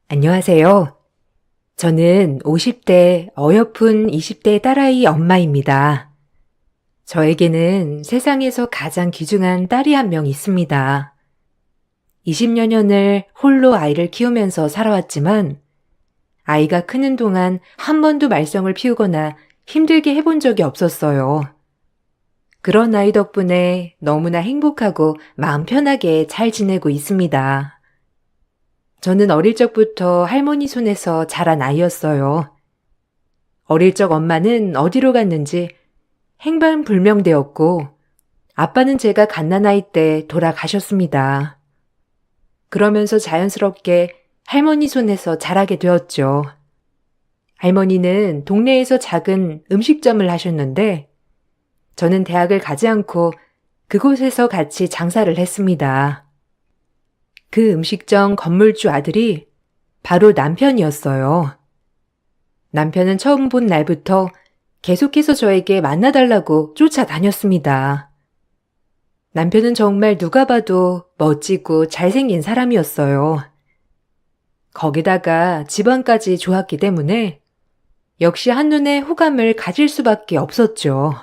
안녕하세요. 저는 50대 어여쁜 20대 딸아이 엄마입니다. 저에게는 세상에서 가장 귀중한 딸이 한 명 있습니다. 20여 년을 홀로 아이를 키우면서 살아왔지만 아이가 크는 동안 한 번도 말썽을 피우거나 힘들게 해본 적이 없었어요. 그런 아이 덕분에 너무나 행복하고 마음 편하게 잘 지내고 있습니다. 저는 어릴 적부터 할머니 손에서 자란 아이였어요. 어릴 적 엄마는 어디로 갔는지 행방불명되었고 아빠는 제가 갓난아이 때 돌아가셨습니다. 그러면서 자연스럽게 할머니 손에서 자라게 되었죠. 할머니는 동네에서 작은 음식점을 하셨는데 저는 대학을 가지 않고 그곳에서 같이 장사를 했습니다. 그 음식점 건물주 아들이 바로 남편이었어요. 남편은 처음 본 날부터 계속해서 저에게 만나달라고 쫓아다녔습니다. 남편은 정말 누가 봐도 멋지고 잘생긴 사람이었어요. 거기다가 집안까지 좋았기 때문에 역시 한눈에 호감을 가질 수밖에 없었죠.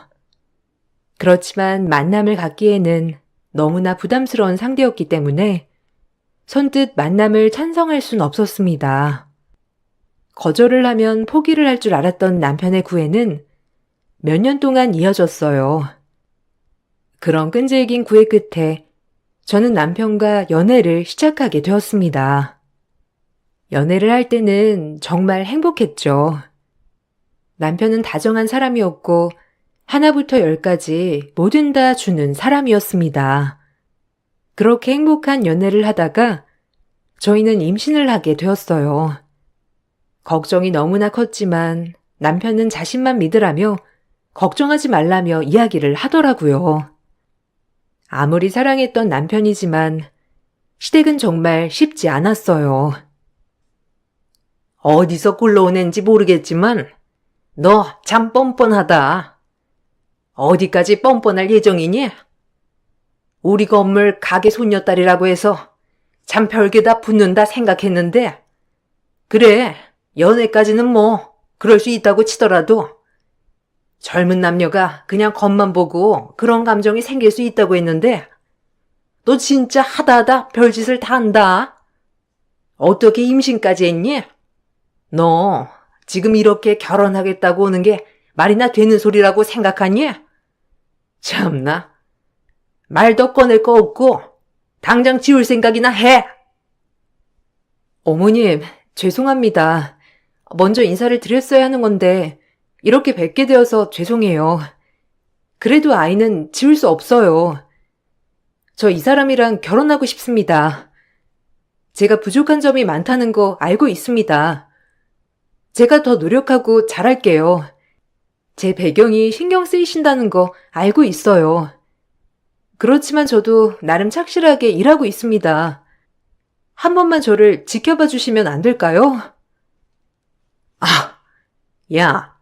그렇지만 만남을 갖기에는 너무나 부담스러운 상대였기 때문에 선뜻 만남을 찬성할 순 없었습니다. 거절을 하면 포기를 할 줄 알았던 남편의 구애는 몇 년 동안 이어졌어요. 그런 끈질긴 구애 끝에 저는 남편과 연애를 시작하게 되었습니다. 연애를 할 때는 정말 행복했죠. 남편은 다정한 사람이었고 하나부터 열까지 뭐든 다 주는 사람이었습니다. 그렇게 행복한 연애를 하다가 저희는 임신을 하게 되었어요. 걱정이 너무나 컸지만 남편은 자신만 믿으라며 걱정하지 말라며 이야기를 하더라고요. 아무리 사랑했던 남편이지만 시댁은 정말 쉽지 않았어요. 어디서 굴러온 앤지 모르겠지만 너 참 뻔뻔하다. 어디까지 뻔뻔할 예정이니? 우리 건물 가게 손녀딸이라고 해서 참 별게 다 붙는다 생각했는데 그래, 연애까지는 뭐 그럴 수 있다고 치더라도 젊은 남녀가 그냥 겉만 보고 그런 감정이 생길 수 있다고 했는데 너 진짜 하다 별짓을 다 한다. 어떻게 임신까지 했니? 너 지금 이렇게 결혼하겠다고 오는 게 말이나 되는 소리라고 생각하니? 참나. 말도 꺼낼 거 없고 당장 지울 생각이나 해. 어머님, 죄송합니다. 먼저 인사를 드렸어야 하는 건데 이렇게 뵙게 되어서 죄송해요. 그래도 아이는 지울 수 없어요. 저 이 사람이랑 결혼하고 싶습니다. 제가 부족한 점이 많다는 거 알고 있습니다. 제가 더 노력하고 잘할게요. 제 배경이 신경 쓰이신다는 거 알고 있어요. 그렇지만 저도 나름 착실하게 일하고 있습니다. 한 번만 저를 지켜봐 주시면 안 될까요? 아, 야,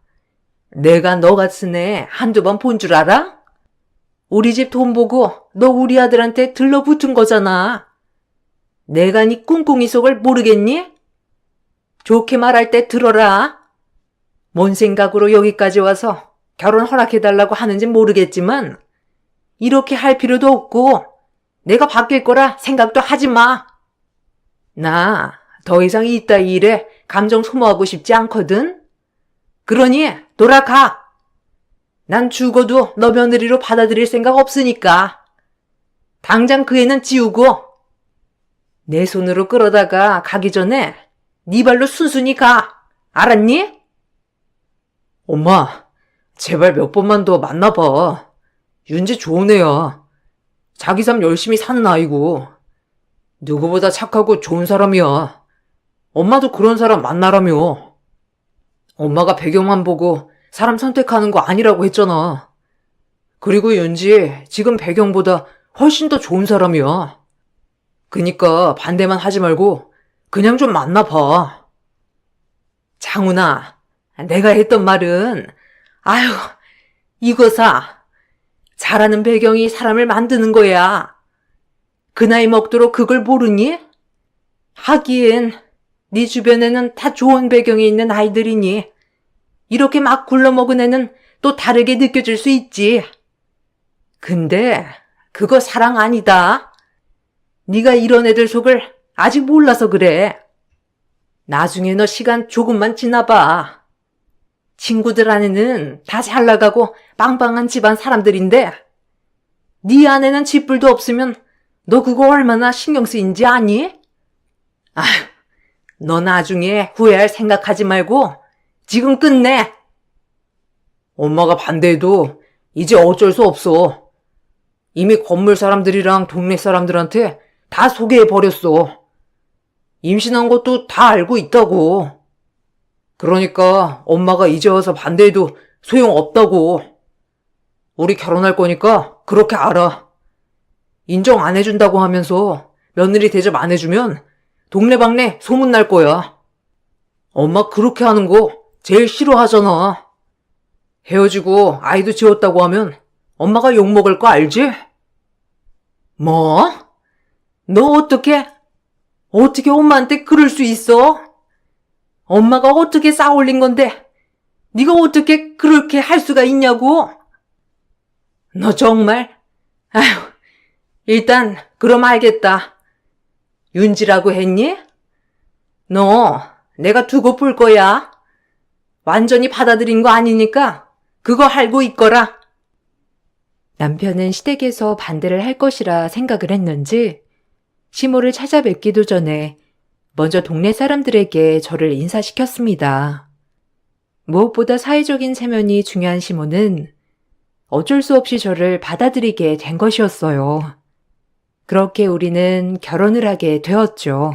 내가 너 같은 애 한두 번 본 줄 알아? 우리 집 돈 보고 너 우리 아들한테 들러붙은 거잖아. 내가 네 꿍꿍이 속을 모르겠니? 좋게 말할 때 들어라. 뭔 생각으로 여기까지 와서 결혼 허락해달라고 하는지 모르겠지만 이렇게 할 필요도 없고 내가 바뀔 거라 생각도 하지 마. 나 더 이상 이따 일에 감정 소모하고 싶지 않거든. 그러니 돌아가. 난 죽어도 너 며느리로 받아들일 생각 없으니까. 당장 그 애는 지우고 내 손으로 끌어다가 가기 전에 네 발로 순순히 가. 알았니? 엄마, 제발 몇 번만 더 만나봐. 윤지 좋은 애야. 자기 삶 열심히 사는 아이고 누구보다 착하고 좋은 사람이야. 엄마도 그런 사람 만나라며. 엄마가 배경만 보고 사람 선택하는 거 아니라고 했잖아. 그리고 윤지 지금 배경보다 훨씬 더 좋은 사람이야. 그니까 반대만 하지 말고 그냥 좀 만나봐. 장훈아, 내가 했던 말은 아유, 이거사. 잘하는 배경이 사람을 만드는 거야. 그 나이 먹도록 그걸 모르니? 하긴 네 주변에는 다 좋은 배경이 있는 아이들이니 이렇게 막 굴러먹은 애는 또 다르게 느껴질 수 있지. 근데 그거 사랑 아니다. 네가 이런 애들 속을 아직 몰라서 그래. 나중에 너 시간 조금만 지나봐. 친구들 안에는 다 잘나가고 빵빵한 집안 사람들인데 네 안에는 쥐뿔도 없으면 너 그거 얼마나 신경 쓰인지 아니? 아휴, 너 나중에 후회할 생각하지 말고 지금 끝내. 엄마가 반대해도 이제 어쩔 수 없어. 이미 건물 사람들이랑 동네 사람들한테 다 소개해버렸어. 임신한 것도 다 알고 있다고. 그러니까 엄마가 이제 와서 반대해도 소용없다고. 우리 결혼할 거니까 그렇게 알아. 인정 안 해준다고 하면서 며느리 대접 안 해주면 동네방네 소문날 거야. 엄마 그렇게 하는 거 제일 싫어하잖아. 헤어지고 아이도 지웠다고 하면 엄마가 욕먹을 거 알지? 뭐? 너 어떻게 엄마한테 그럴 수 있어? 엄마가 어떻게 쌓아올린 건데 네가 어떻게 그렇게 할 수가 있냐고? 너 정말? 아휴, 일단 그럼 알겠다. 윤지라고 했니? 너 내가 두고 볼 거야. 완전히 받아들인 거 아니니까 그거 알고 있거라. 남편은 시댁에서 반대를 할 것이라 생각을 했는지 시모를 찾아뵙기도 전에 먼저 동네 사람들에게 저를 인사시켰습니다. 무엇보다 사회적인 체면이 중요한 시모는 어쩔 수 없이 저를 받아들이게 된 것이었어요. 그렇게 우리는 결혼을 하게 되었죠.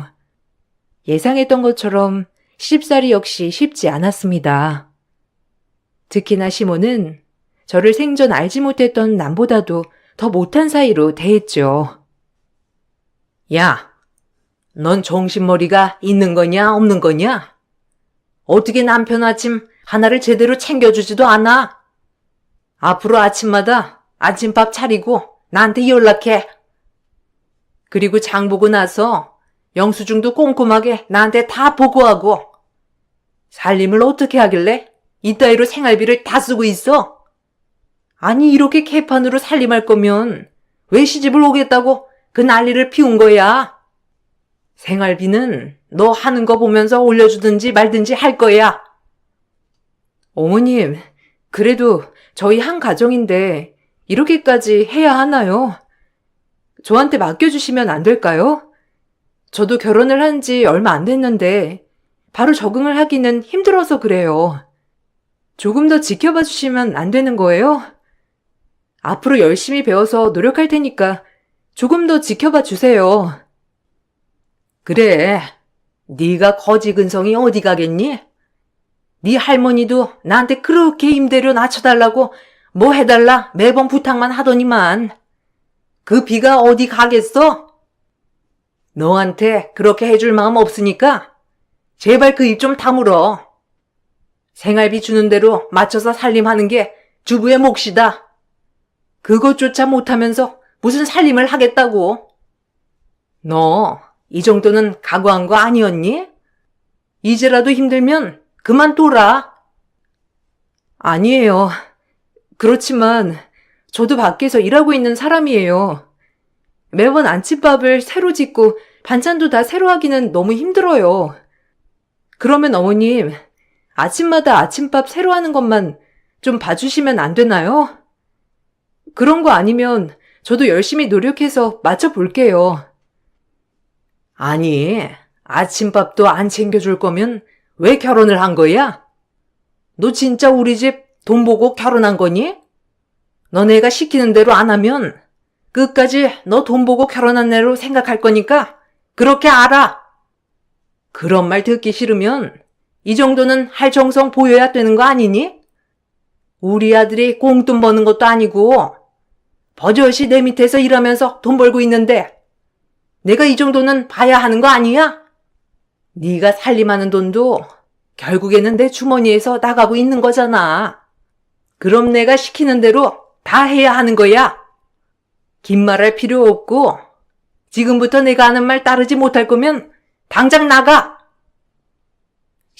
예상했던 것처럼 시집살이 역시 쉽지 않았습니다. 특히나 시모는 저를 생전 알지 못했던 남보다도 더 못한 사이로 대했죠. 야, 넌 정신머리가 있는 거냐 없는 거냐? 어떻게 남편 아침 하나를 제대로 챙겨주지도 않아? 앞으로 아침마다 아침밥 차리고 나한테 연락해. 그리고 장 보고 나서 영수증도 꼼꼼하게 나한테 다 보고하고. 살림을 어떻게 하길래 이따위로 생활비를 다 쓰고 있어? 아니 이렇게 개판으로 살림할 거면 왜 시집을 오겠다고 그 난리를 피운 거야? 생활비는 너 하는 거 보면서 올려주든지 말든지 할 거야. 어머님, 그래도 저희 한 가정인데 이렇게까지 해야 하나요? 저한테 맡겨주시면 안 될까요? 저도 결혼을 한 지 얼마 안 됐는데 바로 적응을 하기는 힘들어서 그래요. 조금 더 지켜봐 주시면 안 되는 거예요? 앞으로 열심히 배워서 노력할 테니까 조금 더 지켜봐 주세요. 그래, 네가 거지 근성이 어디 가겠니? 네 할머니도 나한테 그렇게 임대료 낮춰달라고 뭐 해달라 매번 부탁만 하더니만 그 비가 어디 가겠어? 너한테 그렇게 해줄 마음 없으니까 제발 그 입 좀 다물어. 생활비 주는 대로 맞춰서 살림하는 게 주부의 몫이다. 그것조차 못하면서 무슨 살림을 하겠다고. 너 이 정도는 각오한 거 아니었니? 이제라도 힘들면 그만둬라. 아니에요. 그렇지만 저도 밖에서 일하고 있는 사람이에요. 매번 안침밥을 새로 짓고 반찬도 다 새로 하기는 너무 힘들어요. 그러면 어머님, 아침마다 아침밥 새로 하는 것만 좀 봐주시면 안 되나요? 그런 거 아니면 저도 열심히 노력해서 맞춰볼게요. 아니, 아침밥도 안 챙겨줄 거면 왜 결혼을 한 거야? 너 진짜 우리 집 돈 보고 결혼한 거니? 너네가 시키는 대로 안 하면 끝까지 너 돈 보고 결혼한 애로 생각할 거니까 그렇게 알아. 그런 말 듣기 싫으면 이 정도는 할 정성 보여야 되는 거 아니니? 우리 아들이 꽁돈 버는 것도 아니고 버젓이 내 밑에서 일하면서 돈 벌고 있는데 내가 이 정도는 봐야 하는 거 아니야? 네가 살림하는 돈도 결국에는 내 주머니에서 나가고 있는 거잖아. 그럼 내가 시키는 대로 다 해야 하는 거야. 긴 말할 필요 없고 지금부터 내가 하는 말 따르지 못할 거면 당장 나가.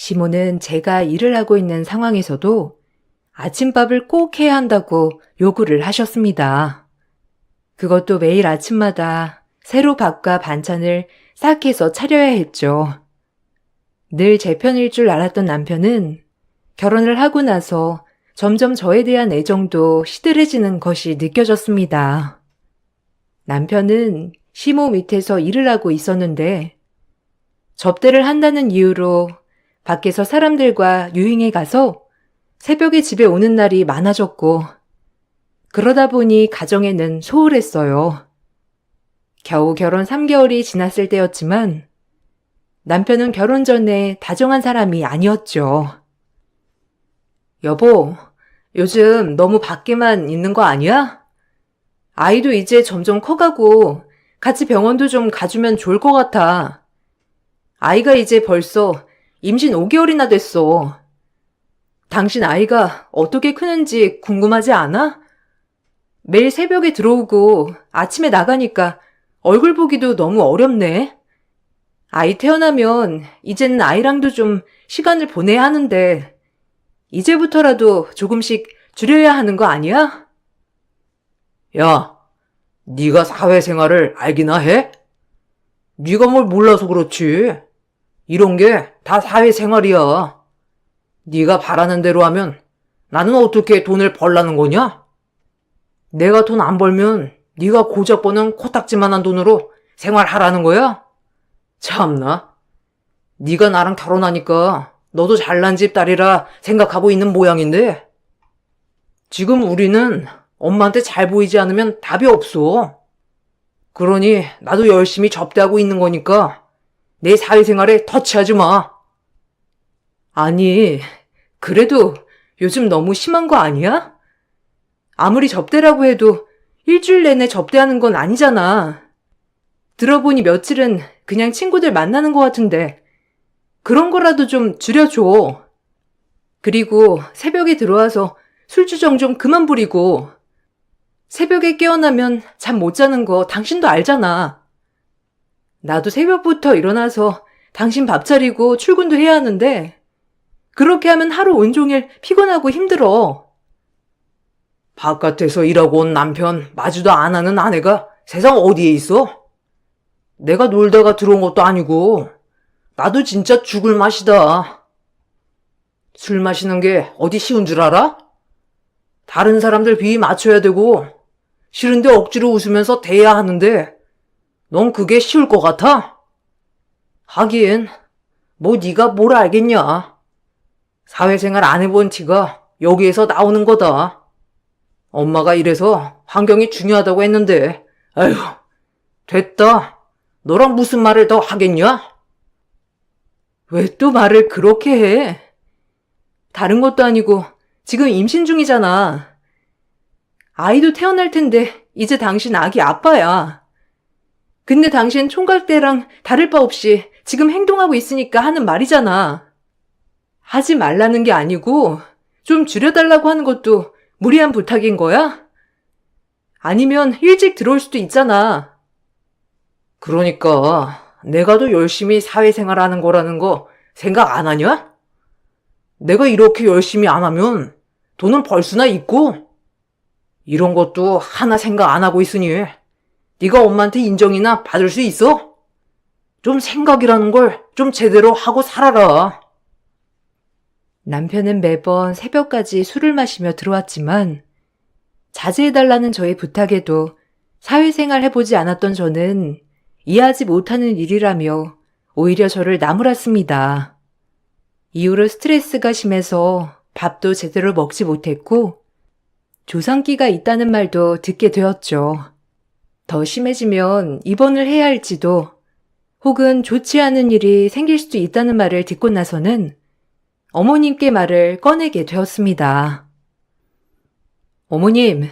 시모는 제가 일을 하고 있는 상황에서도 아침밥을 꼭 해야 한다고 요구를 하셨습니다. 그것도 매일 아침마다 새로 밥과 반찬을 싹 해서 차려야 했죠. 늘 제 편일 줄 알았던 남편은 결혼을 하고 나서 점점 저에 대한 애정도 시들해지는 것이 느껴졌습니다. 남편은 시모 밑에서 일을 하고 있었는데 접대를 한다는 이유로 밖에서 사람들과 유흥에 가서 새벽에 집에 오는 날이 많아졌고 그러다 보니 가정에는 소홀했어요. 겨우 결혼 3개월이 지났을 때였지만 남편은 결혼 전에 다정한 사람이 아니었죠. 여보, 요즘 너무 밖에만 있는 거 아니야? 아이도 이제 점점 커가고 같이 병원도 좀 가주면 좋을 것 같아. 아이가 이제 벌써 임신 5개월이나 됐어. 당신 아이가 어떻게 크는지 궁금하지 않아? 매일 새벽에 들어오고 아침에 나가니까 얼굴 보기도 너무 어렵네. 아이 태어나면 이제는 아이랑도 좀 시간을 보내야 하는데 이제부터라도 조금씩 줄여야 하는 거 아니야? 야, 네가 사회생활을 알기나 해? 네가 뭘 몰라서 그렇지. 이런 게 다 사회생활이야. 네가 바라는 대로 하면 나는 어떻게 돈을 벌라는 거냐? 내가 돈 안 벌면 네가 고작 버는 코딱지만한 돈으로 생활하라는 거야? 참나. 네가 나랑 결혼하니까 너도 잘난 집 딸이라 생각하고 있는 모양인데 지금 우리는 엄마한테 잘 보이지 않으면 답이 없어. 그러니 나도 열심히 접대하고 있는 거니까 내 사회생활에 터치하지 마. 아니, 그래도 요즘 너무 심한 거 아니야? 아무리 접대라고 해도 일주일 내내 접대하는 건 아니잖아. 들어보니 며칠은 그냥 친구들 만나는 것 같은데 그런 거라도 좀 줄여줘. 그리고 새벽에 들어와서 술주정 좀 그만 부리고 새벽에 깨어나면 잠 못 자는 거 당신도 알잖아. 나도 새벽부터 일어나서 당신 밥 차리고 출근도 해야 하는데 그렇게 하면 하루 온종일 피곤하고 힘들어. 바깥에서 일하고 온 남편 마주도 안 하는 아내가 세상 어디에 있어? 내가 놀다가 들어온 것도 아니고 나도 진짜 죽을 맛이다. 술 마시는 게 어디 쉬운 줄 알아? 다른 사람들 비위 맞춰야 되고 싫은데 억지로 웃으면서 대해야 하는데 넌 그게 쉬울 것 같아? 하긴 뭐 네가 뭘 알겠냐. 사회생활 안 해본 티가 여기에서 나오는 거다. 엄마가 이래서 환경이 중요하다고 했는데 아휴 됐다. 너랑 무슨 말을 더 하겠냐? 왜 또 말을 그렇게 해? 다른 것도 아니고 지금 임신 중이잖아. 아이도 태어날 텐데 이제 당신 아기 아빠야. 근데 당신 총각 때랑 다를 바 없이 지금 행동하고 있으니까 하는 말이잖아. 하지 말라는 게 아니고 좀 줄여달라고 하는 것도 무리한 부탁인 거야? 아니면 일찍 들어올 수도 있잖아. 그러니까 내가 더 열심히 사회생활 하는 거라는 거 생각 안 하냐? 내가 이렇게 열심히 안 하면 돈은 벌 수나 있고 이런 것도 하나 생각 안 하고 있으니 네가 엄마한테 인정이나 받을 수 있어? 좀 생각이라는 걸 좀 제대로 하고 살아라. 남편은 매번 새벽까지 술을 마시며 들어왔지만 자제해달라는 저의 부탁에도 사회생활 해보지 않았던 저는 이해하지 못하는 일이라며 오히려 저를 나무랐습니다. 이후로 스트레스가 심해서 밥도 제대로 먹지 못했고 조상기가 있다는 말도 듣게 되었죠. 더 심해지면 입원을 해야 할지도 혹은 좋지 않은 일이 생길 수도 있다는 말을 듣고 나서는 어머님께 말을 꺼내게 되었습니다. 어머님,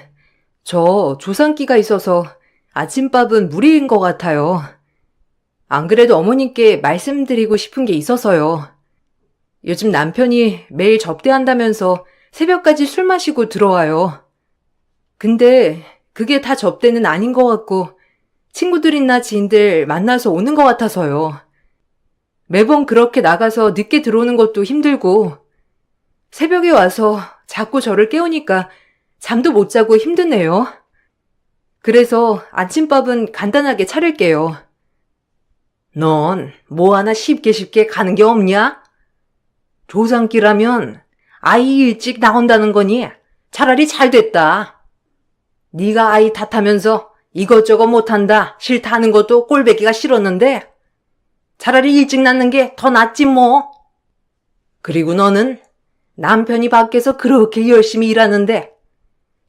저 조상기가 있어서 아침밥은 무리인 것 같아요. 안 그래도 어머님께 말씀드리고 싶은 게 있어서요. 요즘 남편이 매일 접대한다면서 새벽까지 술 마시고 들어와요. 근데 그게 다 접대는 아닌 것 같고 친구들이나 지인들 만나서 오는 것 같아서요. 매번 그렇게 나가서 늦게 들어오는 것도 힘들고, 새벽에 와서 자꾸 저를 깨우니까 잠도 못 자고 힘드네요. 그래서 아침밥은 간단하게 차릴게요. 넌 뭐 하나 쉽게 가는 게 없냐? 조상끼라면 아이 일찍 나온다는 거니 차라리 잘 됐다. 네가 아이 탓하면서 이것저것 못한다, 싫다 하는 것도 꼴보기가 싫었는데 차라리 일찍 낳는 게 더 낫지 뭐. 그리고 너는 남편이 밖에서 그렇게 열심히 일하는데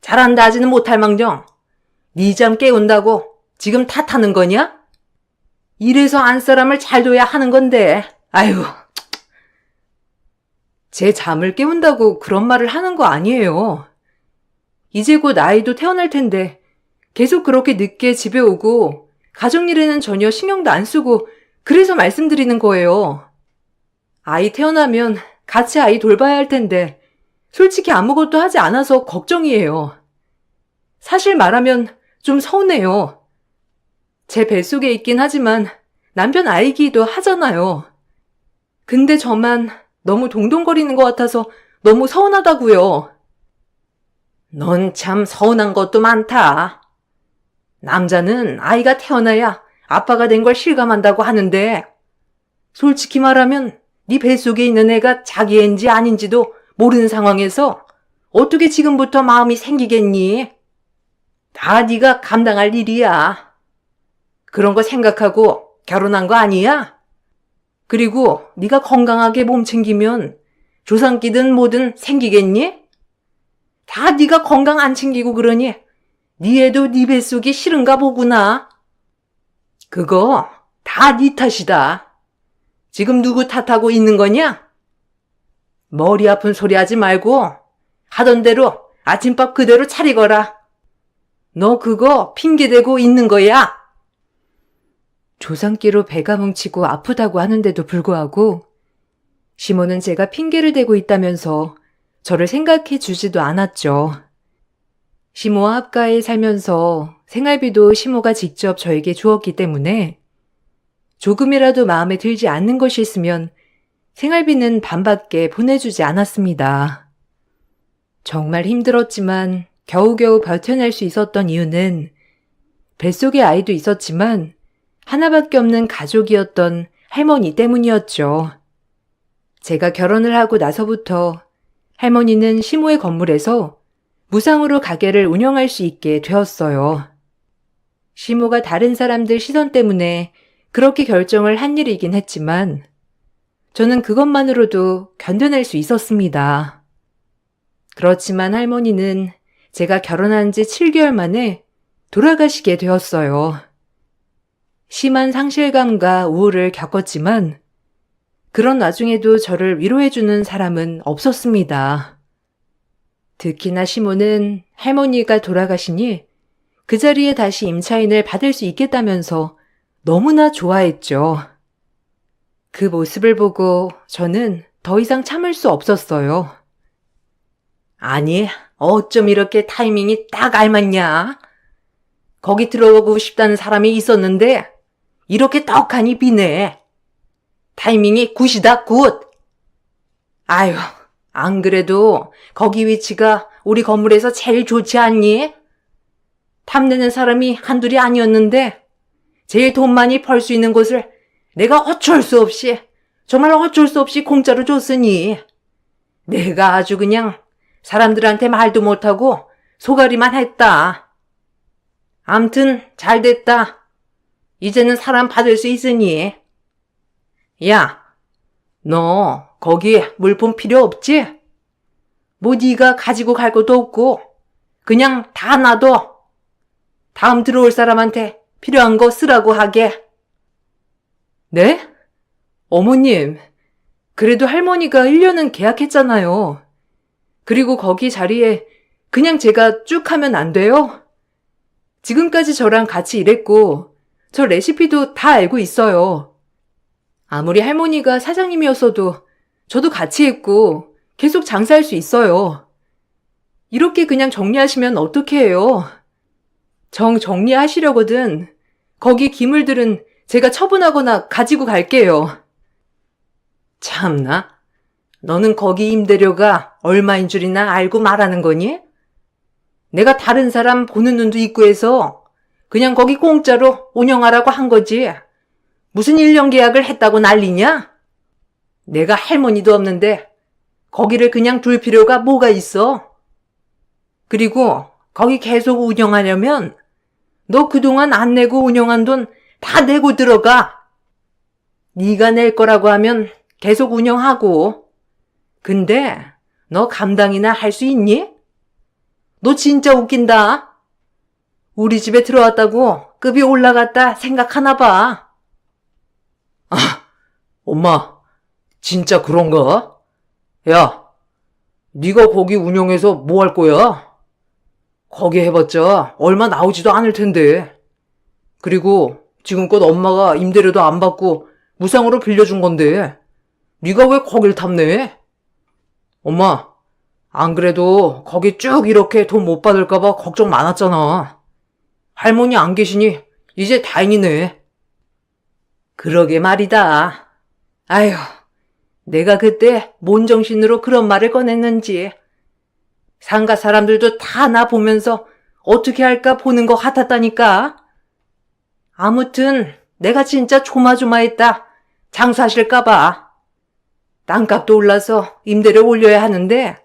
잘한다 하지는 못할 망정 네 잠 깨운다고 지금 탓하는 거냐? 이래서 안사람을 잘 둬야 하는 건데. 아유. 제 잠을 깨운다고 그런 말을 하는 거 아니에요. 이제 곧 아이도 태어날 텐데 계속 그렇게 늦게 집에 오고 가정일에는 전혀 신경도 안 쓰고 그래서 말씀드리는 거예요. 아이 태어나면 같이 아이 돌봐야 할 텐데 솔직히 아무것도 하지 않아서 걱정이에요. 사실 말하면 좀 서운해요. 제 뱃속에 있긴 하지만 남편 아이기도 하잖아요. 근데 저만 너무 동동거리는 것 같아서 너무 서운하다고요. 넌 참 서운한 것도 많다. 남자는 아이가 태어나야 아빠가 된 걸 실감한다고 하는데 솔직히 말하면 네 뱃속에 있는 애가 자기 애인지 아닌지도 모르는 상황에서 어떻게 지금부터 마음이 생기겠니? 다 네가 감당할 일이야. 그런 거 생각하고 결혼한 거 아니야? 그리고 네가 건강하게 몸 챙기면 조상끼든 뭐든 생기겠니? 다 네가 건강 안 챙기고 그러니 네 애도 네 뱃속이 싫은가 보구나. 그거 다 네 탓이다. 지금 누구 탓하고 있는 거냐? 머리 아픈 소리 하지 말고 하던 대로 아침밥 그대로 차리거라. 너 그거 핑계대고 있는 거야. 조상끼로 배가 뭉치고 아프다고 하는데도 불구하고 시모는 제가 핑계를 대고 있다면서 저를 생각해 주지도 않았죠. 시모와 합가에 살면서 생활비도 시모가 직접 저에게 주었기 때문에 조금이라도 마음에 들지 않는 것이 있으면 생활비는 반밖에 보내주지 않았습니다. 정말 힘들었지만 겨우겨우 버텨낼 수 있었던 이유는 뱃속에 아이도 있었지만 하나밖에 없는 가족이었던 할머니 때문이었죠. 제가 결혼을 하고 나서부터 할머니는 시모의 건물에서 무상으로 가게를 운영할 수 있게 되었어요. 시모가 다른 사람들 시선 때문에 그렇게 결정을 한 일이긴 했지만 저는 그것만으로도 견뎌낼 수 있었습니다. 그렇지만 할머니는 제가 결혼한 지 7개월 만에 돌아가시게 되었어요. 심한 상실감과 우울을 겪었지만 그런 와중에도 저를 위로해주는 사람은 없었습니다. 특히나 시모는 할머니가 돌아가시니 그 자리에 다시 임차인을 받을 수 있겠다면서 너무나 좋아했죠. 그 모습을 보고 저는 더 이상 참을 수 없었어요. 아니, 어쩜 이렇게 타이밍이 딱 알맞냐? 거기 들어가고 싶다는 사람이 있었는데 이렇게 떡하니 비네. 타이밍이 굿이다, 굿. 아유, 안 그래도 거기 위치가 우리 건물에서 제일 좋지 않니? 탐내는 사람이 한둘이 아니었는데 제일 돈 많이 벌 수 있는 곳을 내가 어쩔 수 없이, 정말 어쩔 수 없이 공짜로 줬으니 내가 아주 그냥 사람들한테 말도 못하고 소가리만 했다. 암튼 잘 됐다. 이제는 사람 받을 수 있으니. 야, 너 거기 물품 필요 없지? 뭐 네가 가지고 갈 것도 없고 그냥 다 놔둬. 다음 들어올 사람한테 필요한 거 쓰라고 하게. 네? 어머님, 그래도 할머니가 1년은 계약했잖아요. 그리고 거기 자리에 그냥 제가 쭉 하면 안 돼요? 지금까지 저랑 같이 일했고 저 레시피도 다 알고 있어요. 아무리 할머니가 사장님이었어도 저도 같이 했고 계속 장사할 수 있어요. 이렇게 그냥 정리하시면 어떻게 해요? 정리하시려거든 거기 기물들은 제가 처분하거나 가지고 갈게요. 참나. 너는 거기 임대료가 얼마인 줄이나 알고 말하는 거니? 내가 다른 사람 보는 눈도 있고 해서 그냥 거기 공짜로 운영하라고 한 거지. 무슨 1년 계약을 했다고 난리냐? 내가 할머니도 없는데 거기를 그냥 둘 필요가 뭐가 있어? 그리고 거기 계속 운영하려면 너 그동안 안 내고 운영한 돈 다 내고 들어가. 네가 낼 거라고 하면 계속 운영하고. 근데 너 감당이나 할 수 있니? 너 진짜 웃긴다. 우리 집에 들어왔다고 급이 올라갔다 생각하나 봐. 엄마, 진짜 그런가? 야, 네가 거기 운영해서 뭐 할 거야? 거기 해봤자 얼마 나오지도 않을 텐데. 그리고 지금껏 엄마가 임대료도 안 받고 무상으로 빌려준 건데 네가 왜 거길 탐내? 엄마, 안 그래도 거기 쭉 이렇게 돈 못 받을까 봐 걱정 많았잖아. 할머니 안 계시니 이제 다행이네. 그러게 말이다. 아휴, 내가 그때 뭔 정신으로 그런 말을 꺼냈는지. 상가 사람들도 다 나 보면서 어떻게 할까 보는 것 같았다니까. 아무튼 내가 진짜 조마조마했다. 장사하실까 봐. 땅값도 올라서 임대료 올려야 하는데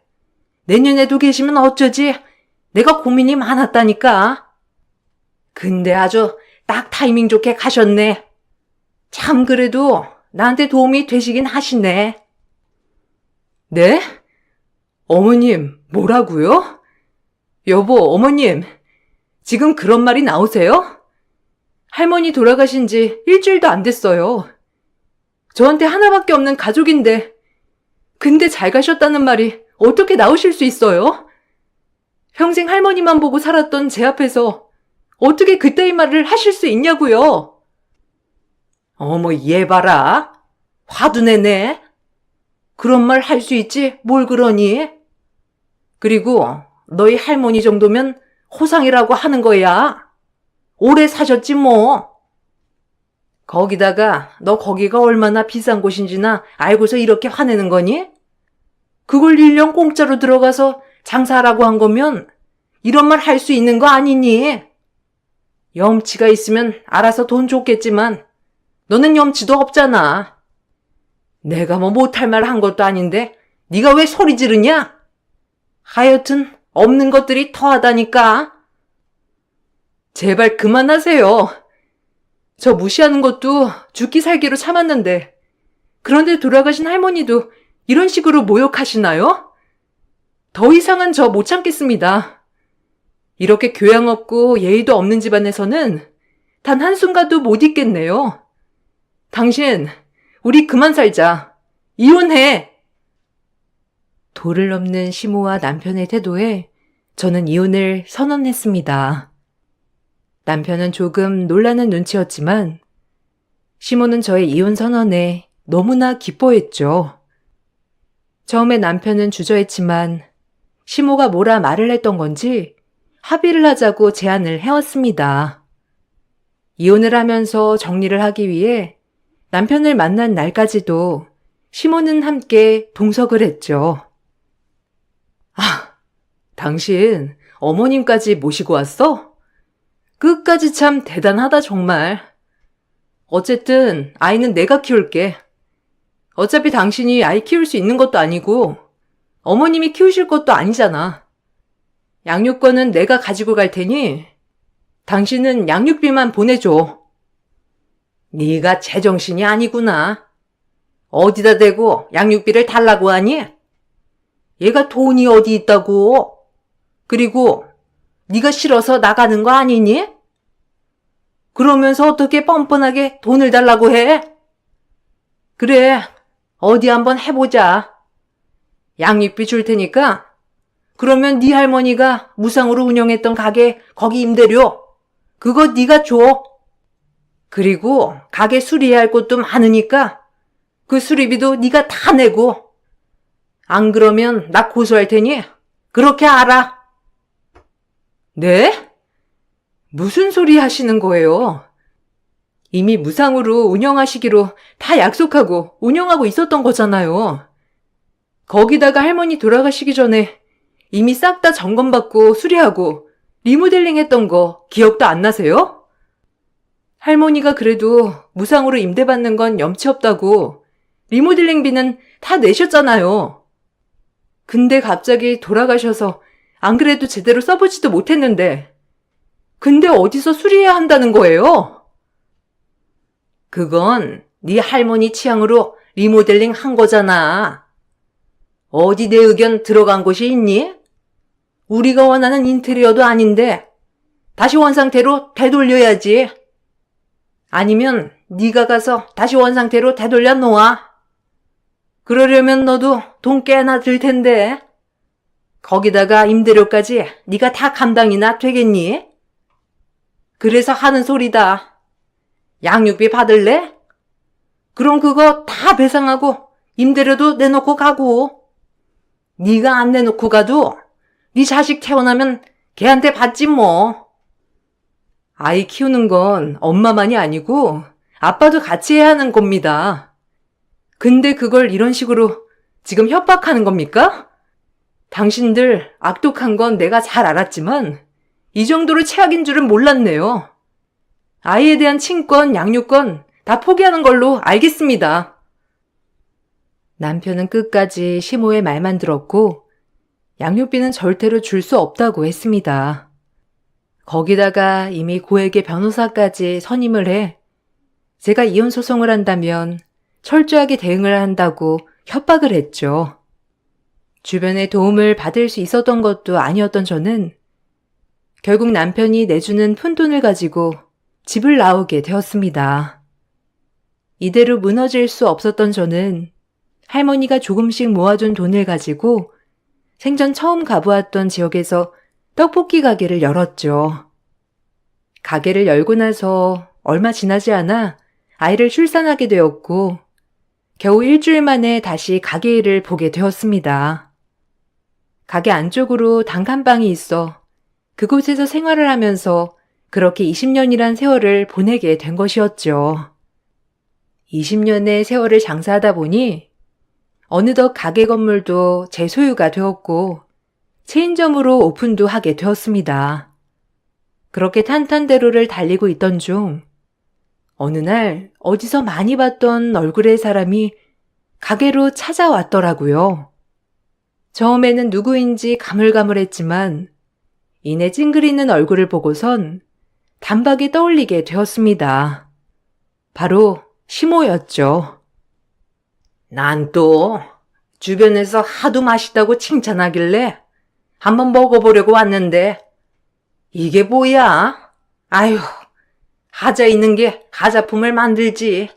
내년에도 계시면 어쩌지? 내가 고민이 많았다니까. 근데 아주 딱 타이밍 좋게 가셨네. 참 그래도 나한테 도움이 되시긴 하시네. 네? 어머님, 뭐라고요? 여보, 어머님, 지금 그런 말이 나오세요? 할머니 돌아가신 지 일주일도 안 됐어요. 저한테 하나밖에 없는 가족인데, 근데 잘 가셨다는 말이 어떻게 나오실 수 있어요? 평생 할머니만 보고 살았던 제 앞에서 어떻게 그따위 말을 하실 수 있냐고요? 어머, 얘 봐라. 화도 내네. 그런 말 할 수 있지 뭘 그러니? 그리고 너희 할머니 정도면 호상이라고 하는 거야. 오래 사셨지 뭐. 거기다가 너 거기가 얼마나 비싼 곳인지나 알고서 이렇게 화내는 거니? 그걸 1년 공짜로 들어가서 장사하라고 한 거면 이런 말 할 수 있는 거 아니니? 염치가 있으면 알아서 돈 줬겠지만 너는 염치도 없잖아. 내가 뭐 못할 말 한 것도 아닌데 네가 왜 소리 지르냐? 하여튼 없는 것들이 더하다니까. 제발 그만하세요. 저 무시하는 것도 죽기 살기로 참았는데 그런데 돌아가신 할머니도 이런 식으로 모욕하시나요? 더 이상은 저 못 참겠습니다. 이렇게 교양 없고 예의도 없는 집안에서는 단 한순간도 못 있겠네요. 당신, 우리 그만 살자. 이혼해. 도를 넘는 시모와 남편의 태도에 저는 이혼을 선언했습니다. 남편은 조금 놀라는 눈치였지만 시모는 저의 이혼 선언에 너무나 기뻐했죠. 처음에 남편은 주저했지만 시모가 뭐라 말을 했던 건지 합의를 하자고 제안을 해왔습니다. 이혼을 하면서 정리를 하기 위해 남편을 만난 날까지도 시모는 함께 동석을 했죠. 아, 당신 어머님까지 모시고 왔어? 끝까지 참 대단하다 정말. 어쨌든 아이는 내가 키울게. 어차피 당신이 아이 키울 수 있는 것도 아니고 어머님이 키우실 것도 아니잖아. 양육권은 내가 가지고 갈 테니 당신은 양육비만 보내줘. 네가 제정신이 아니구나. 어디다 대고 양육비를 달라고 하니? 얘가 돈이 어디 있다고? 그리고 네가 싫어서 나가는 거 아니니? 그러면서 어떻게 뻔뻔하게 돈을 달라고 해? 그래, 어디 한번 해보자. 양육비 줄 테니까 그러면 네 할머니가 무상으로 운영했던 가게 거기 임대료 그거 네가 줘. 그리고 가게 수리해야 할 것도 많으니까 그 수리비도 네가 다 내고. 안 그러면 나 고소할 테니 그렇게 알아. 네? 무슨 소리 하시는 거예요? 이미 무상으로 운영하시기로 다 약속하고 운영하고 있었던 거잖아요. 거기다가 할머니 돌아가시기 전에 이미 싹 다 점검받고 수리하고 리모델링 했던 거 기억도 안 나세요? 할머니가 그래도 무상으로 임대받는 건 염치 없다고 리모델링비는 다 내셨잖아요. 근데 갑자기 돌아가셔서 안 그래도 제대로 써보지도 못했는데 근데 어디서 수리해야 한다는 거예요? 그건 네 할머니 취향으로 리모델링 한 거잖아. 어디 내 의견 들어간 곳이 있니? 우리가 원하는 인테리어도 아닌데 다시 원상태로 되돌려야지. 아니면 네가 가서 다시 원상태로 되돌려 놓아. 그러려면 너도 돈 꽤나 들 텐데. 거기다가 임대료까지 네가 다 감당이나 되겠니? 그래서 하는 소리다. 양육비 받을래? 그럼 그거 다 배상하고 임대료도 내놓고 가고. 네가 안 내놓고 가도 네 자식 태어나면 걔한테 받지 뭐. 아이 키우는 건 엄마만이 아니고 아빠도 같이 해야 하는 겁니다. 근데 그걸 이런 식으로 지금 협박하는 겁니까? 당신들 악독한 건 내가 잘 알았지만 이 정도로 최악인 줄은 몰랐네요. 아이에 대한 친권, 양육권 다 포기하는 걸로 알겠습니다. 남편은 끝까지 시모의 말만 들었고 양육비는 절대로 줄 수 없다고 했습니다. 거기다가 이미 고액의 변호사까지 선임을 해 제가 이혼 소송을 한다면 철저하게 대응을 한다고 협박을 했죠. 주변의 도움을 받을 수 있었던 것도 아니었던 저는 결국 남편이 내주는 푼돈을 가지고 집을 나오게 되었습니다. 이대로 무너질 수 없었던 저는 할머니가 조금씩 모아둔 돈을 가지고 생전 처음 가보았던 지역에서 떡볶이 가게를 열었죠. 가게를 열고 나서 얼마 지나지 않아 아이를 출산하게 되었고 겨우 일주일 만에 다시 가게 일을 보게 되었습니다. 가게 안쪽으로 단칸방이 있어 그곳에서 생활을 하면서 그렇게 20년이란 세월을 보내게 된 것이었죠. 20년의 세월을 장사하다 보니 어느덧 가게 건물도 제 소유가 되었고 체인점으로 오픈도 하게 되었습니다. 그렇게 탄탄대로를 달리고 있던 중 어느 날 어디서 많이 봤던 얼굴의 사람이 가게로 찾아왔더라고요. 처음에는 누구인지 가물가물했지만 이내 찡그리는 얼굴을 보고선 단박에 떠올리게 되었습니다. 바로 시모였죠. 난 또 주변에서 하도 맛있다고 칭찬하길래 한번 먹어보려고 왔는데 이게 뭐야? 아휴, 하자 있는 게 가자품을 만들지.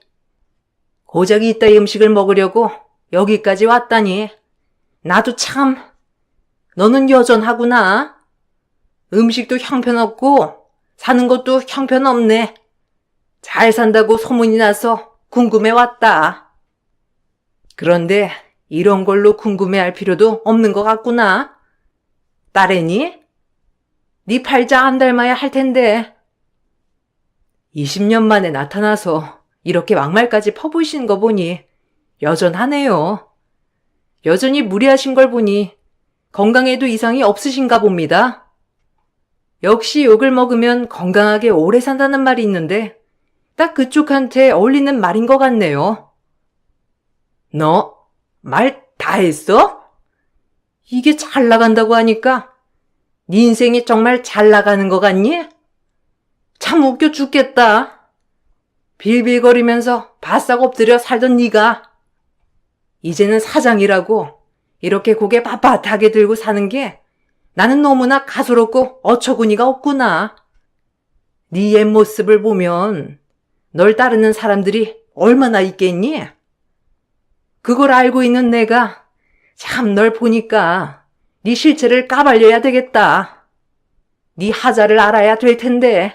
고작이 있다 이 음식을 먹으려고 여기까지 왔다니. 나도 참, 너는 여전하구나. 음식도 형편없고 사는 것도 형편없네. 잘 산다고 소문이 나서 궁금해 왔다. 그런데 이런 걸로 궁금해할 필요도 없는 것 같구나. 딸애니? 네 팔자 안 닮아야 할 텐데. 20년 만에 나타나서 이렇게 막말까지 퍼부으시는 거 보니 여전하네요. 여전히 무리하신 걸 보니 건강에도 이상이 없으신가 봅니다. 역시 욕을 먹으면 건강하게 오래 산다는 말이 있는데 딱 그쪽한테 어울리는 말인 것 같네요. 너 말 다 했어? 이게 잘 나간다고 하니까 네 인생이 정말 잘 나가는 것 같니? 참 웃겨 죽겠다. 빌빌거리면서 바싹 엎드려 살던 네가 이제는 사장이라고 이렇게 고개 빳빳하게 들고 사는 게 나는 너무나 가소롭고 어처구니가 없구나. 네 옛 모습을 보면 널 따르는 사람들이 얼마나 있겠니? 그걸 알고 있는 내가 참 널 보니까 네 실체를 까발려야 되겠다. 네 하자를 알아야 될 텐데.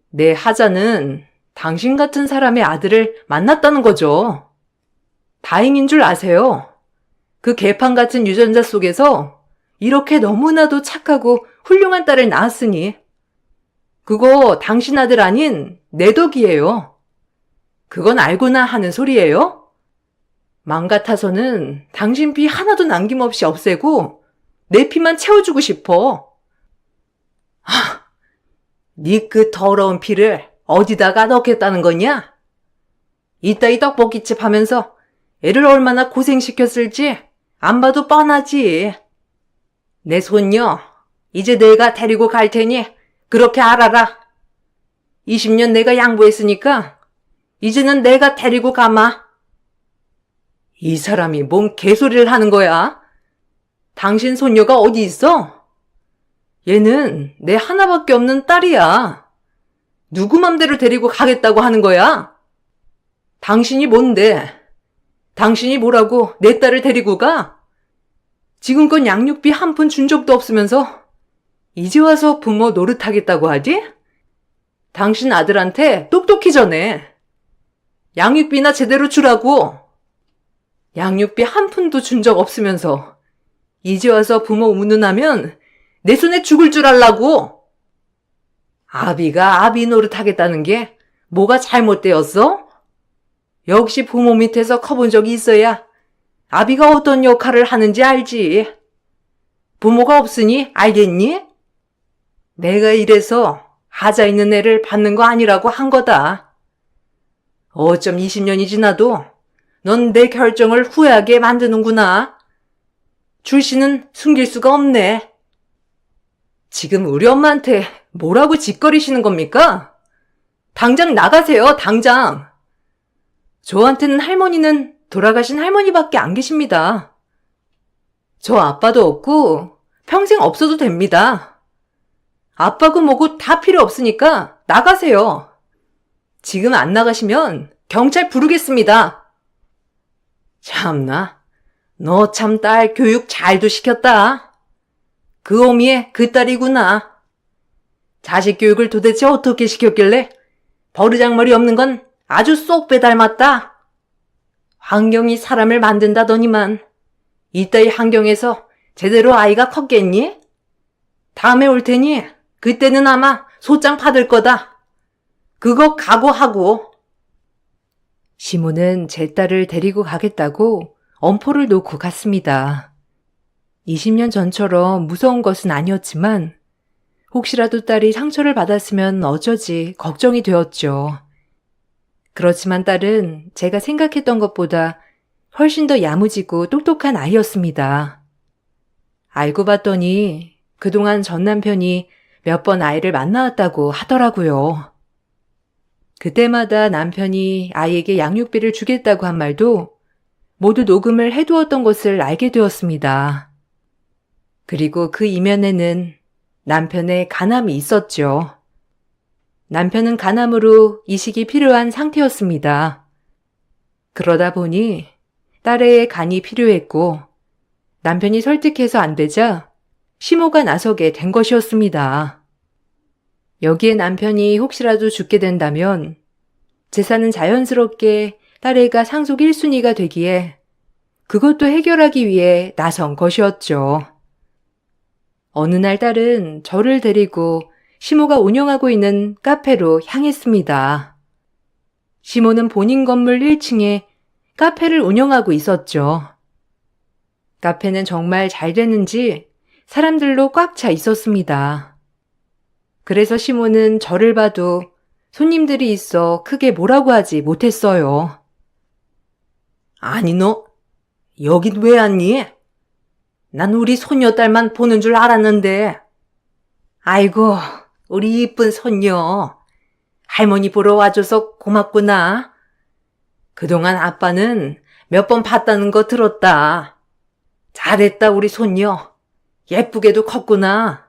내 하자는 당신 같은 사람의 아들을 만났다는 거죠. 다행인 줄 아세요. 그 개판 같은 유전자 속에서 이렇게 너무나도 착하고 훌륭한 딸을 낳았으니 그거 당신 아들 아닌 내 덕이에요. 그건 알고나 하는 소리예요? 맘 같아서는 당신 피 하나도 남김없이 없애고 내 피만 채워주고 싶어. 네 그 더러운 피를 어디다가 넣겠다는 거냐? 이따위 떡볶이집 하면서 애를 얼마나 고생시켰을지 안 봐도 뻔하지. 내 손녀, 이제 내가 데리고 갈 테니 그렇게 알아라. 20년 내가 양보했으니까 이제는 내가 데리고 가마. 이 사람이 뭔 개소리를 하는 거야? 당신 손녀가 어디 있어? 얘는 내 하나밖에 없는 딸이야. 누구 맘대로 데리고 가겠다고 하는 거야? 당신이 뭔데? 당신이 뭐라고 내 딸을 데리고 가? 지금껏 양육비 한 푼 준 적도 없으면서 이제 와서 부모 노릇하겠다고 하지? 당신 아들한테 똑똑히 전해. 양육비나 제대로 주라고. 양육비 한 푼도 준 적 없으면서 이제 와서 부모 운운하면 내 손에 죽을 줄 알라고. 아비가 아비 노릇하겠다는 게 뭐가 잘못되었어? 역시 부모 밑에서 커본 적이 있어야 아비가 어떤 역할을 하는지 알지. 부모가 없으니 알겠니? 내가 이래서 하자 있는 애를 받는 거 아니라고 한 거다. 어쩜 20년이 지나도 넌 내 결정을 후회하게 만드는구나. 출신은 숨길 수가 없네. 지금 우리 엄마한테 뭐라고 짓거리시는 겁니까? 당장 나가세요, 당장. 저한테는 할머니는 돌아가신 할머니밖에 안 계십니다. 저 아빠도 없고 평생 없어도 됩니다. 아빠고 뭐고 다 필요 없으니까 나가세요. 지금 안 나가시면 경찰 부르겠습니다. 참나, 너 참 딸 교육 잘도 시켰다. 그 어미의 그 딸이구나. 자식 교육을 도대체 어떻게 시켰길래 버르장머리 없는 건 아주 쏙 빼닮았다. 환경이 사람을 만든다더니만 이따위 환경에서 제대로 아이가 컸겠니? 다음에 올 테니 그때는 아마 소장 받을 거다. 그거 각오하고. 시모는 제 딸을 데리고 가겠다고 엄포를 놓고 갔습니다. 20년 전처럼 무서운 것은 아니었지만 혹시라도 딸이 상처를 받았으면 어쩌지 걱정이 되었죠. 그렇지만 딸은 제가 생각했던 것보다 훨씬 더 야무지고 똑똑한 아이였습니다. 알고 봤더니 그동안 전 남편이 몇 번 아이를 만나왔다고 하더라고요. 그때마다 남편이 아이에게 양육비를 주겠다고 한 말도 모두 녹음을 해두었던 것을 알게 되었습니다. 그리고 그 이면에는 남편의 간암이 있었죠. 남편은 간암으로 이식이 필요한 상태였습니다. 그러다 보니 딸의 간이 필요했고 남편이 설득해서 안 되자 시모가 나서게 된 것이었습니다. 여기에 남편이 혹시라도 죽게 된다면 재산은 자연스럽게 딸애가 상속 1순위가 되기에 그것도 해결하기 위해 나선 것이었죠. 어느 날 딸은 저를 데리고 시모가 운영하고 있는 카페로 향했습니다. 시모는 본인 건물 1층에 카페를 운영하고 있었죠. 카페는 정말 잘 됐는지 사람들로 꽉 차 있었습니다. 그래서 시모는 저를 봐도 손님들이 있어 크게 뭐라고 하지 못했어요. 아니 너 여긴 왜 왔니? 난 우리 손녀딸만 보는 줄 알았는데. 아이고 우리 이쁜 손녀. 할머니 보러 와줘서 고맙구나. 그동안 아빠는 몇 번 봤다는 거 들었다. 잘했다 우리 손녀. 예쁘게도 컸구나.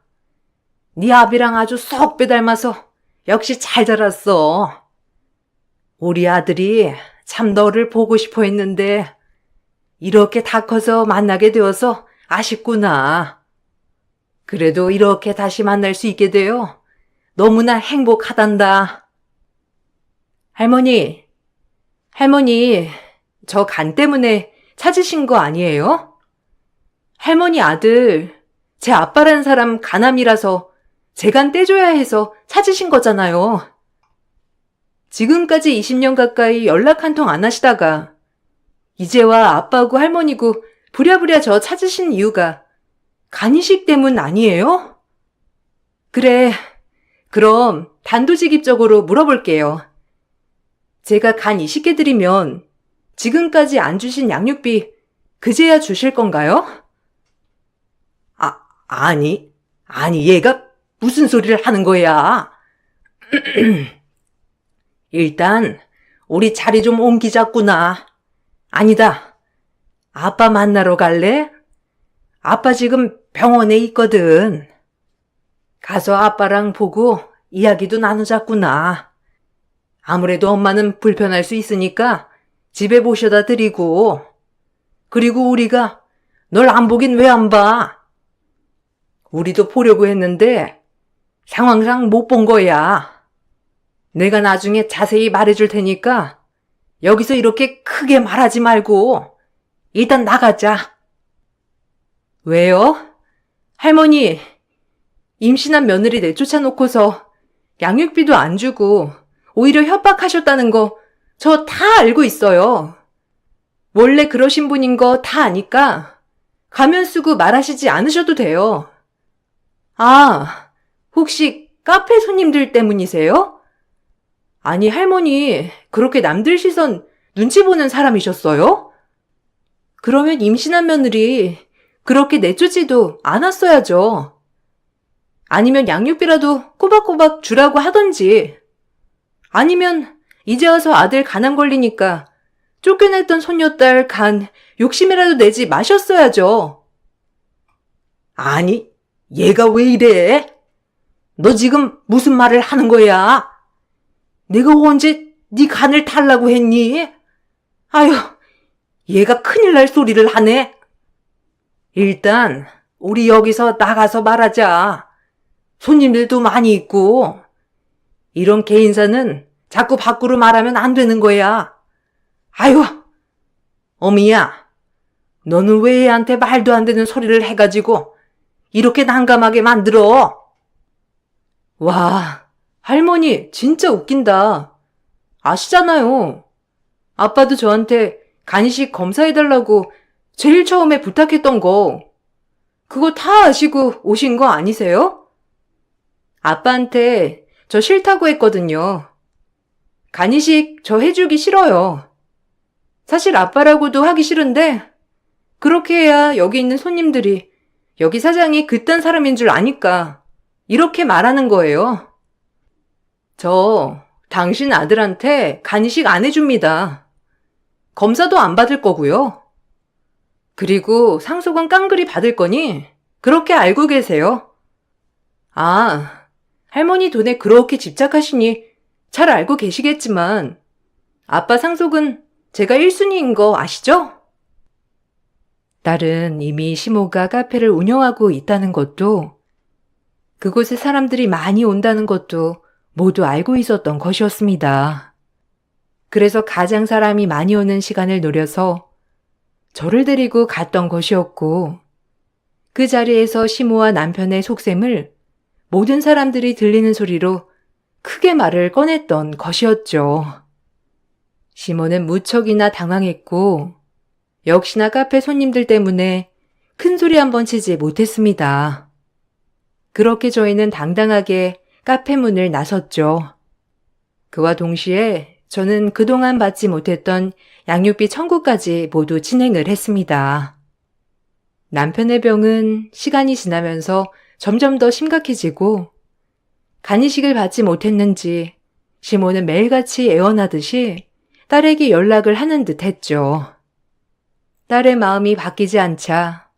네 아비랑 아주 쏙 빼닮아서 역시 잘 자랐어. 우리 아들이 참 너를 보고 싶어 했는데 이렇게 다 커서 만나게 되어서 아쉽구나. 그래도 이렇게 다시 만날 수 있게 되어 너무나 행복하단다. 할머니, 저 간 때문에 찾으신 거 아니에요? 할머니 아들, 제 아빠라는 사람 간암이라서 제 간 떼줘야 해서 찾으신 거잖아요. 지금까지 20년 가까이 연락 한 통 안 하시다가 이제와 아빠고 할머니고 부랴부랴 저 찾으신 이유가 간이식 때문 아니에요? 그래, 그럼 단도직입적으로 물어볼게요. 제가 간 이식해드리면 지금까지 안 주신 양육비 그제야 주실 건가요? 아니, 얘가 무슨 소리를 하는 거야? 일단, 우리 자리 좀 옮기자꾸나. 아니다. 아빠 만나러 갈래? 아빠 지금 병원에 있거든. 가서 아빠랑 보고 이야기도 나누자꾸나. 아무래도 엄마는 불편할 수 있으니까 집에 모셔다 드리고. 그리고 우리가 널 안 보긴 왜 안 봐? 우리도 보려고 했는데 상황상 못 본 거야. 내가 나중에 자세히 말해줄 테니까 여기서 이렇게 크게 말하지 말고 일단 나가자. 왜요? 할머니, 임신한 며느리 내쫓아 놓고서 양육비도 안 주고 오히려 협박하셨다는 거 저 다 알고 있어요. 원래 그러신 분인 거 다 아니까 가면 쓰고 말하시지 않으셔도 돼요. 아, 혹시 카페 손님들 때문이세요? 아니, 할머니, 그렇게 남들 시선 눈치 보는 사람이셨어요? 그러면 임신한 며느리 그렇게 내쫓지도 않았어야죠. 아니면 양육비라도 꼬박꼬박 주라고 하던지. 아니면 이제 와서 아들 간암 걸리니까 쫓겨냈던 손녀딸 간 욕심이라도 내지 마셨어야죠. 아니, 얘가 왜 이래? 너 지금 무슨 말을 하는 거야? 내가 언제 네 간을 탈라고 했니? 아휴, 얘가 큰일 날 소리를 하네. 일단 우리 여기서 나가서 말하자. 손님들도 많이 있고. 이런 개인사는 자꾸 밖으로 말하면 안 되는 거야. 아휴, 어미야, 너는 왜 애한테 말도 안 되는 소리를 해가지고 이렇게 난감하게 만들어? 와, 할머니 진짜 웃긴다. 아시잖아요. 아빠도 저한테 간이식 검사해달라고 제일 처음에 부탁했던 거. 그거 다 아시고 오신 거 아니세요? 아빠한테 저 싫다고 했거든요. 간이식 저 해주기 싫어요. 사실 아빠라고도 하기 싫은데 그렇게 해야 여기 있는 손님들이 여기 사장이 그딴 사람인 줄 아니까 이렇게 말하는 거예요. 저 당신 아들한테 간이식 안 해줍니다. 검사도 안 받을 거고요. 그리고 상속은 깡그리 받을 거니 그렇게 알고 계세요. 아, 할머니 돈에 그렇게 집착하시니 잘 알고 계시겠지만 아빠 상속은 제가 1순위인 거 아시죠? 딸은 이미 시모가 카페를 운영하고 있다는 것도 그곳에 사람들이 많이 온다는 것도 모두 알고 있었던 것이었습니다. 그래서 가장 사람이 많이 오는 시간을 노려서 저를 데리고 갔던 것이었고 그 자리에서 시모와 남편의 속셈을 모든 사람들이 들리는 소리로 크게 말을 꺼냈던 것이었죠. 시모는 무척이나 당황했고 역시나 카페 손님들 때문에 큰 소리 한번 치지 못했습니다. 그렇게 저희는 당당하게 카페 문을 나섰죠. 그와 동시에 저는 그동안 받지 못했던 양육비 청구까지 모두 진행을 했습니다. 남편의 병은 시간이 지나면서 점점 더 심각해지고 간이식을 받지 못했는지 시모는 매일같이 애원하듯이 딸에게 연락을 하는 듯 했죠. 딸의 마음이 바뀌지 않자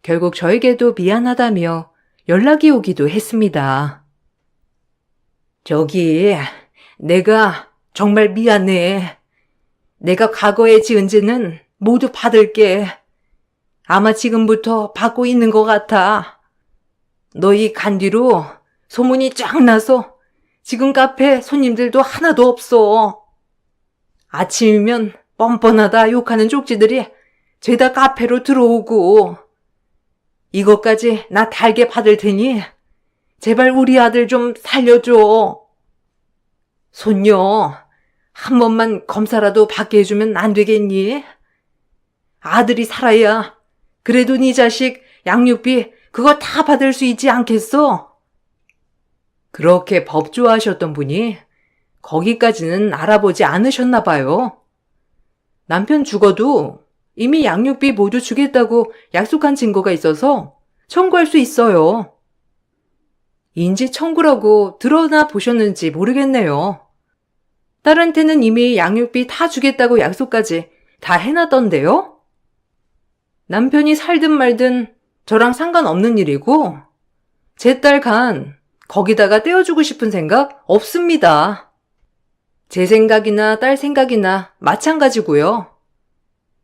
결국 저에게도 미안하다며 연락이 오기도 했습니다. 저기, 내가 정말 미안해. 내가 과거에 지은 죄는 모두 받을게. 아마 지금부터 받고 있는 것 같아. 너희 간 뒤로 소문이 쫙 나서 지금 카페 손님들도 하나도 없어. 아침이면 뻔뻔하다 욕하는 쪽지들이 죄다 카페로 들어오고 이것까지 나 달게 받을 테니 제발 우리 아들 좀 살려줘. 손녀, 한 번만 검사라도 받게 해주면 안 되겠니? 아들이 살아야 그래도 네 자식 양육비 그거 다 받을 수 있지 않겠어? 그렇게 법 좋아하셨던 분이 거기까지는 알아보지 않으셨나 봐요. 남편 죽어도 이미 양육비 모두 주겠다고 약속한 증거가 있어서 청구할 수 있어요. 인지 청구라고 드러나 보셨는지 모르겠네요. 딸한테는 이미 양육비 다 주겠다고 약속까지 다 해놨던데요? 남편이 살든 말든 저랑 상관없는 일이고 제 딸 간 거기다가 떼어주고 싶은 생각 없습니다. 제 생각이나 딸 생각이나 마찬가지고요.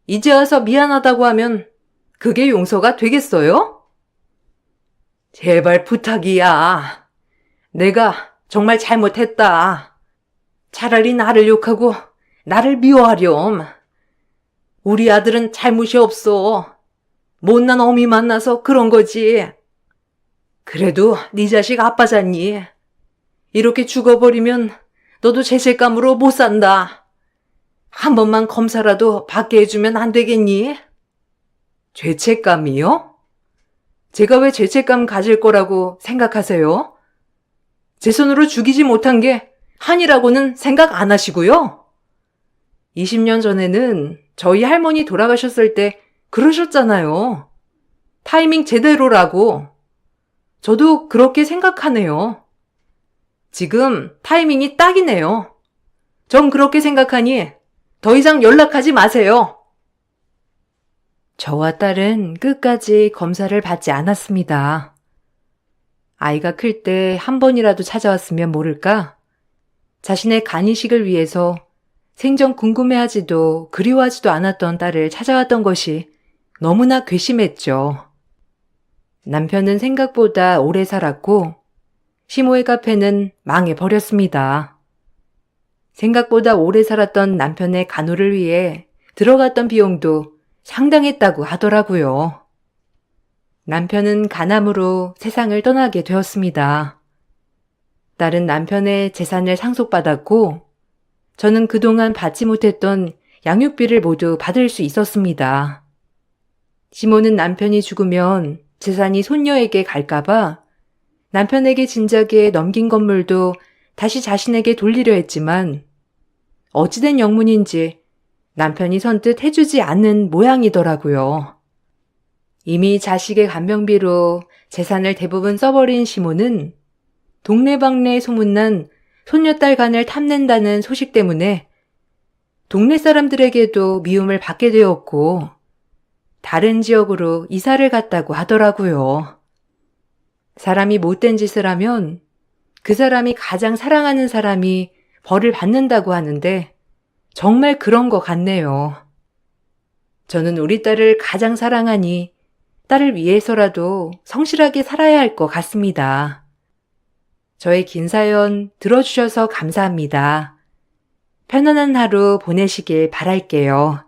이제 와서 미안하다고 하면 그게 용서가 되겠어요? 제발 부탁이야. 내가 정말 잘못했다. 차라리 나를 욕하고 나를 미워하렴. 우리 아들은 잘못이 없어. 못난 어미 만나서 그런 거지. 그래도 네 자식 아빠잖니. 이렇게 죽어버리면 너도 죄책감으로 못 산다. 한 번만 검사라도 받게 해주면 안 되겠니? 죄책감이요? 제가 왜 죄책감 가질 거라고 생각하세요? 제 손으로 죽이지 못한 게 한이라고는 생각 안 하시고요? 20년 전에는 저희 할머니 돌아가셨을 때 그러셨잖아요. 타이밍 제대로라고. 저도 그렇게 생각하네요. 지금 타이밍이 딱이네요. 전 그렇게 생각하니 더 이상 연락하지 마세요. 저와 딸은 끝까지 검사를 받지 않았습니다. 아이가 클 때 한 번이라도 찾아왔으면 모를까? 자신의 간이식을 위해서 생전 궁금해하지도 그리워하지도 않았던 딸을 찾아왔던 것이 너무나 괘씸했죠. 남편은 생각보다 오래 살았고 시모의 카페는 망해버렸습니다. 생각보다 오래 살았던 남편의 간호를 위해 들어갔던 비용도 상당했다고 하더라고요. 남편은 간암으로 세상을 떠나게 되었습니다. 딸은 남편의 재산을 상속받았고 저는 그동안 받지 못했던 양육비를 모두 받을 수 있었습니다. 시모는 남편이 죽으면 재산이 손녀에게 갈까봐 남편에게 진작에 넘긴 건물도 다시 자신에게 돌리려 했지만 어찌된 영문인지 남편이 선뜻 해주지 않는 모양이더라고요. 이미 자식의 간병비로 재산을 대부분 써버린 시모는 동네방네 소문난 손녀딸 간을 탐낸다는 소식 때문에 동네 사람들에게도 미움을 받게 되었고 다른 지역으로 이사를 갔다고 하더라고요. 사람이 못된 짓을 하면 그 사람이 가장 사랑하는 사람이 벌을 받는다고 하는데 정말 그런 것 같네요. 저는 우리 딸을 가장 사랑하니 딸을 위해서라도 성실하게 살아야 할 것 같습니다. 저의 긴 사연 들어주셔서 감사합니다. 편안한 하루 보내시길 바랄게요.